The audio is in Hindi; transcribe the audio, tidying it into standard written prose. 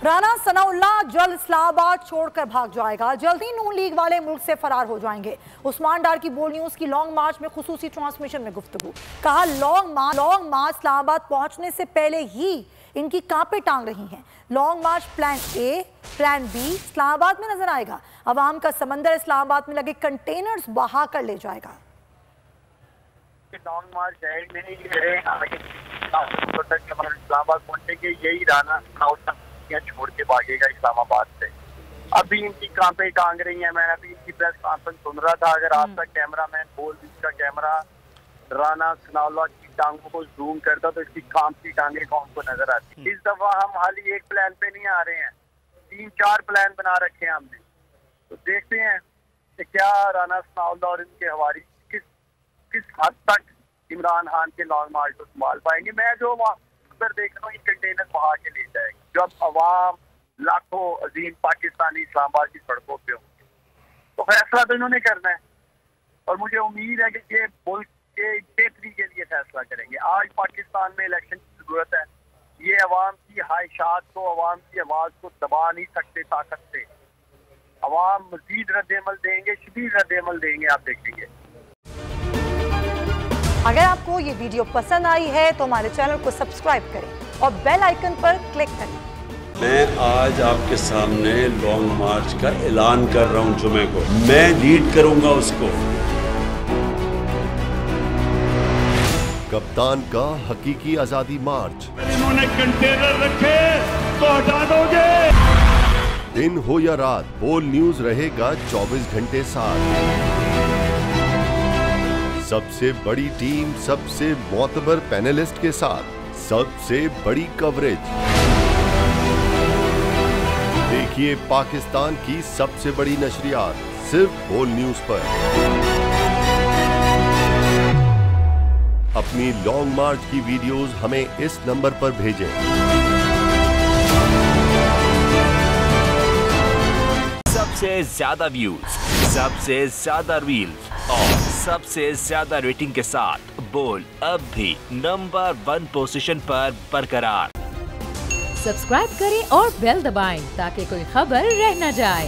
राना सनाउल्लाह जल्द इस्लामाबाद छोड़कर भाग जाएगा। जल्द ही नून लीग वाले मुल्क से फरार हो जाएंगे। उस्मान डार की बोल न्यूज की लॉन्ग मार्च में खुसूसी ट्रांसमिशन में गुफ्तगू। कहा लॉन्ग मार्च इस्लामाबाद पहुंचने से पहले ही इनकी कांपे टांग रही हैं। Long march plan A, plan B Islamabad में नजर आएगा। अवाम का समंदर इस्लामाबाद में लगे कंटेनर्स बहा कर ले जाएगा। लॉन्ग मार्च इस्लामाबाद पहुंचने के यही राना छोड़ के भागेगा इस्लामाबाद से। अभी इनकी कांपे टांग रही हैं। मैं अभी इनकी प्रेस कॉन्फ्रेंस सुन रहा था। अगर आपका कैमरामैन बोल का कैमरा राना सनाउल्लाह की टांगों को जूम करता तो इसकी कांपती टांगे कौन को नजर आती। इस दफा हम हाल ही एक प्लान पे नहीं आ रहे हैं, 3-4 प्लान बना रखे हैं हमने। तो देखते हैं कि क्या राना सनाउल्लाह और इनके हवारी किस हद तक इमरान खान के लॉन्ग मार्च को संभाल पाएंगे। मैं जो देख रहा हूँ कंटेनर बहा के ले जाएगा। जब अवाम लाखों अजीम पाकिस्तानी इस्लामाबाद की सड़कों पे होंगे तो फैसला तो इन्होंने करना है और मुझे उम्मीद है कि ये मुल्क के बेहतरी के लिए फैसला करेंगे। आज पाकिस्तान में इलेक्शन की जरूरत है। ये अवाम की ख्वाहिशात को, अवाम की आवाज को दबा नहीं सकते ताकत से। अवाम मजीद रद्देमल देंगे, शदीद रद्देमल देंगे, आप देखेंगे। अगर आपको ये वीडियो पसंद आई है तो हमारे चैनल को सब्सक्राइब करें और बेल आइकन पर क्लिक करें। मैं आज आपके सामने लॉन्ग मार्च का ऐलान कर रहा हूं। जुमे को मैं लीड करूंगा उसको। कप्तान का हकीकी आजादी मार्च। इन्होंने कंटेनर रखे तो हटा दोगे। दिन हो या रात, बोल न्यूज रहेगा 24 घंटे साथ। सबसे बड़ी टीम, सबसे मोतबर पैनलिस्ट के साथ, सबसे बड़ी कवरेज। देखिए पाकिस्तान की सबसे बड़ी नशरियात सिर्फ बोल न्यूज पर। अपनी लॉन्ग मार्च की वीडियोस हमें इस नंबर पर भेजें। सबसे ज्यादा व्यूज, सबसे ज्यादा रील्स और सबसे ज्यादा रेटिंग के साथ बोल अब भी नंबर 1 पोजीशन पर बरकरार। सब्सक्राइब करें और बेल दबाएं ताकि कोई खबर रह न जाए।